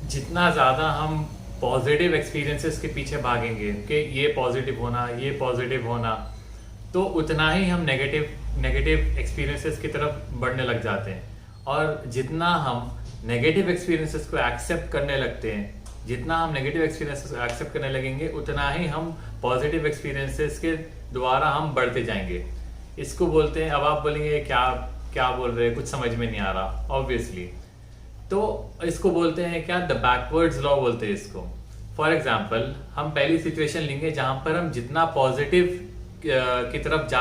जितना ज़्यादा हम पॉजिटिव एक्सपीरियंसेस के पीछे भागेंगे कि ये पॉजिटिव होना, ये पॉजिटिव होना, तो उतना ही हम नेगेटिव नेगेटिव एक्सपीरियंसेस की तरफ बढ़ने लग जाते हैं। और जितना हम नेगेटिव एक्सपीरियंसेस को एक्सेप्ट करने लगते हैं, जितना हम नेगेटिव एक्सपीरियंसेस को एक्सेप्ट करने लगेंगे, उतना ही हम पॉजिटिव एक्सपीरियंसेस के द्वारा हम बढ़ते जाएंगे। इसको बोलते हैं, अब आप बोलेंगे क्या क्या बोल रहे हैं, कुछ समझ में नहीं आ रहा ऑब्वियसली। तो इसको बोलते हैं क्या, द बैकवर्ड्स लॉ बोलते हैं इसको। फॉर एग्जाम्पल हम पहली सिचुएशन लेंगे जहां पर हम जितना पॉजिटिव की तरफ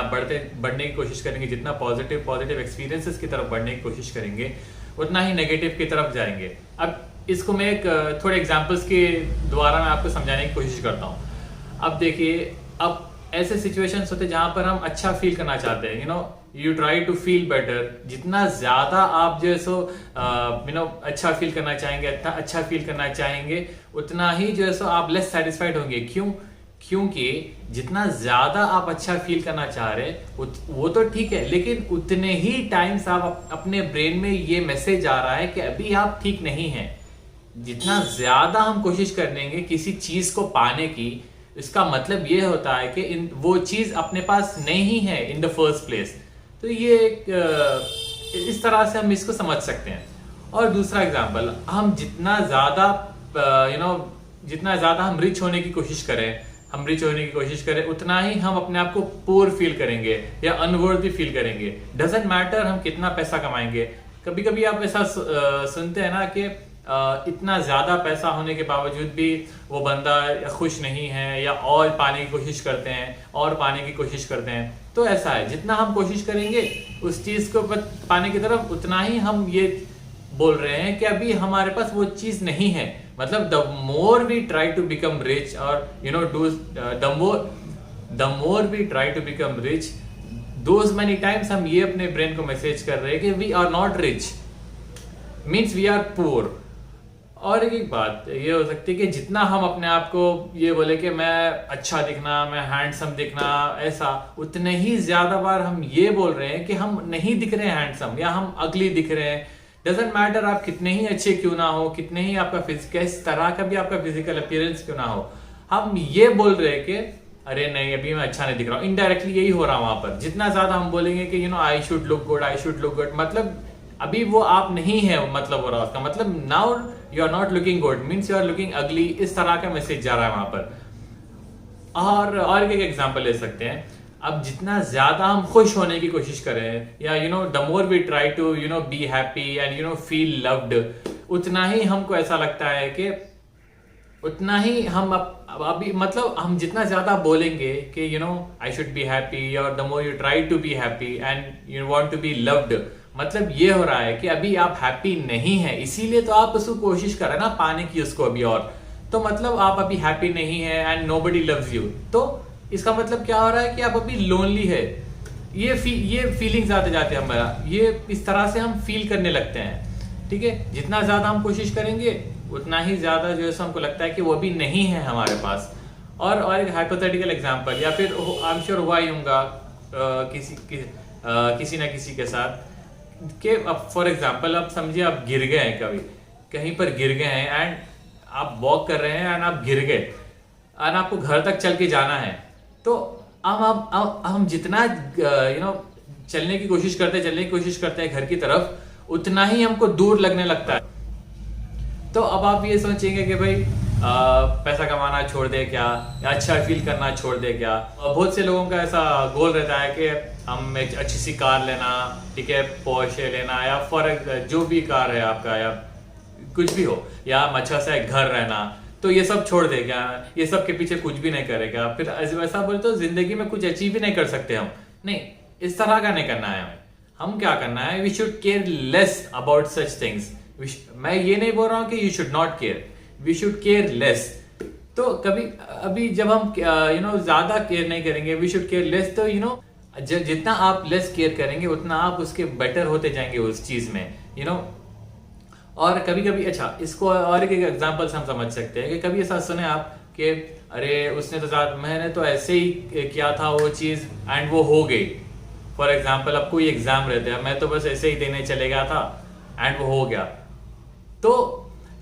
बढ़ने की कोशिश करेंगे, जितना पॉजिटिव एक्सपीरियंसेस की तरफ बढ़ने की कोशिश करेंगे, उतना ही नेगेटिव की तरफ जाएंगे। अब इसको मैं एक थोड़े एग्जांपल्स के द्वारा मैं आपको समझाने की कोशिश करता हूँ। अब देखिए, अब ऐसे सिचुएशंस होते हैं जहां पर हम अच्छा फील करना चाहते हैं, you try to feel better. जितना ज्यादा आप जो है सो अच्छा फील करना चाहेंगे, अच्छा फील करना चाहेंगे, उतना ही जो है सो आप लेस सेटिस्फाइड होंगे। क्यों? क्योंकि जितना ज्यादा आप अच्छा फील करना चाह रहे हैं वो तो ठीक है, लेकिन उतने ही टाइम्स आप अपने ब्रेन में ये मैसेज आ रहा है कि अभी आप ठीक नहीं हैं। जितना ज्यादा हम कोशिश करेंगे किसी चीज को पाने की, इसका मतलब ये होता है कि वो चीज अपने पास नहीं है इन द फर्स्ट प्लेस। तो ये इस तरह से हम इसको समझ सकते हैं। और दूसरा एग्जांपल, हम जितना ज्यादा जितना ज्यादा हम रिच होने की कोशिश करें, उतना ही हम अपने आप को पुअर फील करेंगे या अनवर्दी फील करेंगे। डजंट मैटर हम कितना पैसा कमाएंगे। कभी कभी आप ऐसा सुनते हैं ना कि इतना ज्यादा पैसा होने के बावजूद भी वो बंदा खुश नहीं है, या और पाने की कोशिश करते हैं। तो ऐसा है, जितना हम कोशिश करेंगे उस चीज को पाने की तरफ, उतना ही हम ये बोल रहे हैं कि अभी हमारे पास वो चीज नहीं है। मतलब the more we try to become rich, और the more we try to become rich, those many times हम ये अपने ब्रेन को मैसेज कर रहे हैं कि we are not rich, means we are poor. और एक बात ये हो सकती है कि जितना हम अपने आप को ये बोले कि मैं अच्छा दिखना, मैं हैंडसम दिखना, ऐसा, उतने ही ज्यादा बार हम ये बोल रहे हैं कि हम नहीं दिख रहे हैं हैंडसम, या हम अगली दिख रहे हैं। डजंट मैटर आप कितने ही अच्छे क्यों ना हो, कितने ही आपका किस तरह का भी आपका फिजिकल अपीयरेंस क्यों ना हो, हम ये बोल रहे हैं कि अरे नहीं अभी मैं अच्छा नहीं दिख रहा हूँ। इनडायरेक्टली यही हो रहा है वहां पर। जितना ज्यादा हम बोलेंगे कि आई शुड लुक गुड, मतलब अभी वो आप नहीं है, मतलब हो रहा है उसका मतलब now you are not looking good, means you are looking ugly. इस तरह का मैसेज जा रहा है वहां पर। और एक एग्जांपल ले सकते हैं। अब जितना ज्यादा हम खुश होने की कोशिश करें, या the more we try to be happy and feel loved, उतना ही हमको ऐसा लगता है कि उतना ही हम अभी मतलब हम जितना ज्यादा बोलेंगे कि आई शुड बी हैप्पी, और the more you try to be happy and you want to be loved, मतलब ये हो रहा है कि अभी आप हैप्पी नहीं है, इसीलिए तो आप उसको कोशिश कर रहे हैं ना पाने की उसको अभी। और तो मतलब आप अभी हैप्पी नहीं है एंड नोबडी लव्स यू, तो इसका मतलब क्या हो रहा है कि आप अभी लोनली है। ये फीलिंग्स आते जाते हैं हमारा, ये इस तरह से हम फील करने लगते हैं। ठीक है, जितना ज्यादा हम कोशिश करेंगे उतना ही ज्यादा जो है हमको लगता है कि वो अभी नहीं है हमारे पास। और एक हाइपोथेटिकल एग्जांपल, या फिर आई एम श्योर हुआ ही होगा किसी ना किसी के साथ कि अब फॉर एग्जांपल आप समझिए आप गिर गए हैं, कहीं पर गिर गए हैं एंड आप वॉक कर रहे हैं एंड आप गिर गए एंड आपको घर तक चल के जाना है। तो हम जितना चलने की कोशिश करते हैं घर की तरफ, उतना ही हमको दूर लगने लगता है। तो अब आप ये सोचेंगे कि भाई पैसा कमाना छोड़ दे क्या, या अच्छा फील करना छोड़ दे क्या। बहुत से लोगों का ऐसा गोल रहता है कि हम एक अच्छी सी कार लेना, ठीक है, पोर्शे लेना, या फॉर जो भी कार है आपका, या कुछ भी हो, या हम अच्छा सा एक घर रहना। तो ये सब छोड़ दे क्या, ये सब के पीछे कुछ भी नहीं करेगा, फिर ऐसा बोले तो जिंदगी में कुछ अचीव भी नहीं कर सकते हम। नहीं, इस तरह का नहीं करना है हमें। हम क्या करना है, we should care less about such things. मैं ये नहीं बोल रहा हूं कि you should not care, we should care less. तो कभी अभी जब हम ज्यादा केयर नहीं करेंगे, वी शुड केयर लेस, तो जितना आप लेस केयर करेंगे उतना आप उसके बेटर होते जाएंगे उस चीज में। और कभी कभी अच्छा, इसको और एक एग्जांपल से हम समझ सकते हैं कि कभी ऐसा सुने आप कि अरे उसने तो मैंने तो ऐसे ही किया था वो चीज एंड वो हो गई। फॉर एग्जाम्पल अब कोई एग्जाम रहते हैं, मैं तो बस ऐसे ही देने चले गया था एंड वो हो गया। तो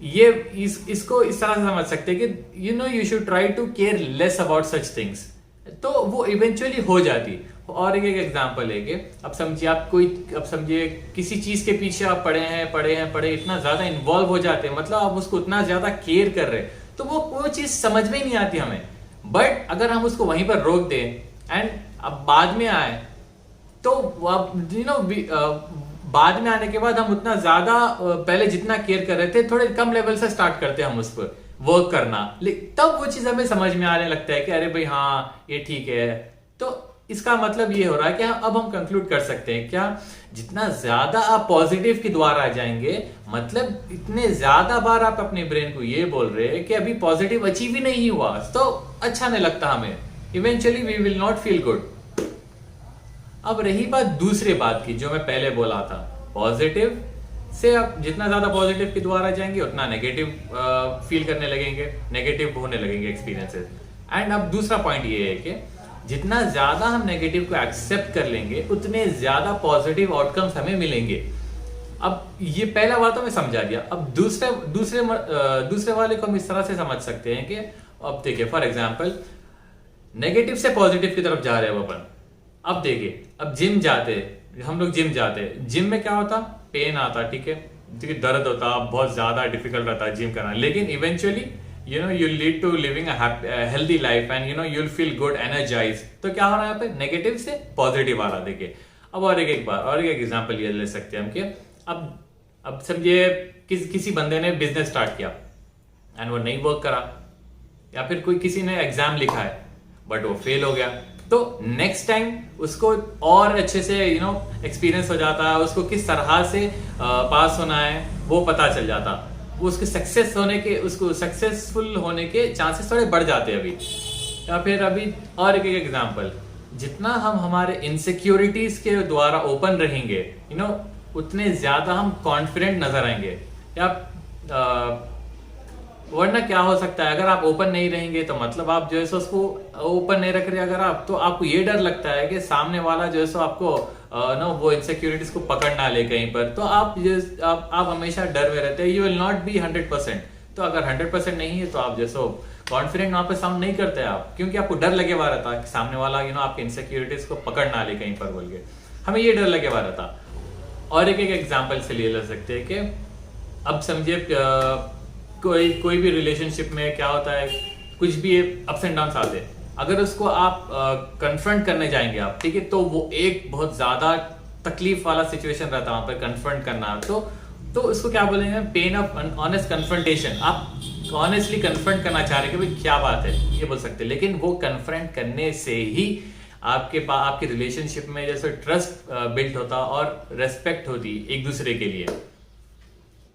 ये इसको इस तरह से समझ सकते हैं कि you should try to care less about such things, तो वो इवेंचुअली हो जाती। और एक एग्जांपल है कि अब समझिए किसी चीज के पीछे आप पड़े इतना ज्यादा इन्वॉल्व हो जाते हैं, मतलब आप उसको उतना ज्यादा केयर कर रहे हैं, तो वो चीज समझ में ही नहीं आती हमें। बट अगर हम उसको वहीं पर रोक दें एंड अब बाद में आए, तो अब बाद में आने के बाद हम उतना ज्यादा पहले जितना केयर कर रहे थे थोड़े कम लेवल से स्टार्ट करते हैं हम उस पर वर्क करना, तब वो चीज हमें समझ में आने लगता है कि अरे भाई हाँ ये ठीक है। तो इसका मतलब ये हो रहा है कि अब हम कंक्लूड कर सकते हैं क्या, जितना ज्यादा आप पॉजिटिव के द्वारा आ जाएंगे, मतलब इतने ज्यादा बार आप अपने ब्रेन को ये बोल रहे हैं कि अभी पॉजिटिव अचीव ही नहीं हुआ, तो अच्छा नहीं लगता हमें, eventually we will not feel good. अब रही बात दूसरे बात की जो मैं पहले बोला था, पॉजिटिव से आप जितना ज्यादा पॉजिटिव के द्वारा जाएंगे उतना नेगेटिव फील करने लगेंगे, नेगेटिव होने लगेंगे एक्सपीरियंसेस। एंड अब दूसरा पॉइंट ये है कि जितना ज्यादा हम नेगेटिव को एक्सेप्ट कर लेंगे उतने ज्यादा पॉजिटिव आउटकम्स हमें मिलेंगे। अब ये पहला बात तो मैं समझा दिया। अब दूसरे वाले को हम इस तरह से समझ सकते हैं कि अब देखिए फॉर एग्जाम्पल नेगेटिव से पॉजिटिव की तरफ जा रहे हैं अपन। अब देखिए अब हम लोग जिम जाते, जिम में क्या होता, पेन आता, ठीक है, दर्द होता, बहुत ज्यादा डिफिकल्ट रहता है जिम करना, लेकिन eventually you'll lead to living a healthy life and you'll feel good, energized। तो क्या हो रहा है यहाँ पे, नेगेटिव से पॉजिटिव आ रहा। देखिए अब और एक एग्जांपल ये ले सकते हैं हम कि अब समझिए किसी बंदे ने बिजनेस स्टार्ट किया एंड वो नहीं वर्क करा, या फिर किसी ने एग्जाम लिखा है बट वो फेल हो गया, तो नेक्स्ट टाइम उसको और अच्छे से एक्सपीरियंस हो जाता है, उसको किस तरह से पास होना है वो पता चल जाता, वो उसके सक्सेसफुल होने के चांसेस थोड़े बढ़ जाते हैं अभी। या फिर अभी और एक एग्जांपल, जितना हम हमारे इनसिक्योरिटीज के द्वारा ओपन रहेंगे उतने ज्यादा हम कॉन्फिडेंट नजर आएंगे। या वरना क्या हो सकता है, अगर आप ओपन नहीं रहेंगे तो मतलब आप जो है सो उसको ओपन नहीं रख रहे अगर आप, तो आपको ये डर लगता है कि सामने वाला जो है सो आपको वो इनसिक्योरिटीज को पकड़ ना ले कहीं पर, तो आप हमेशा डर में रहते हैं, यू विल नॉट बी 100%। तो अगर 100% नहीं है तो आप जैसो कॉन्फिडेंट वहां पर साउंड नहीं करते आप, क्योंकि आपको डर लगे हुआ रहता कि सामने वाला आपके इनसिक्योरिटीज को पकड़ ना ले कहीं पर बोल के, हमें ये डर लगे हुआ रहता। और एक एग्जाम्पल से ले सकते हैं कि अब समझिए कोई भी रिलेशनशिप में क्या होता है, कुछ भी अप्स एंड डाउन्स आते हैं, अगर उसको आप कन्फ्रंट करने जाएंगे आप, ठीक है, तो वो एक बहुत ज्यादा तकलीफ वाला सिचुएशन रहता है वहां पर कन्फ्रंट करना, तो उसको क्या बोलेंगे, पेन ऑफ ऑनेस्ट कन्फ्रंटेशन। आप ऑनेस्टली कन्फ्रंट करना चाह रहे हैं कि भाई क्या बात है, ये बोल सकते हैं, लेकिन वो कन्फ्रंट करने से ही आपके रिलेशनशिप में जैसे ट्रस्ट बिल्ड होता और रेस्पेक्ट होती एक दूसरे के लिए।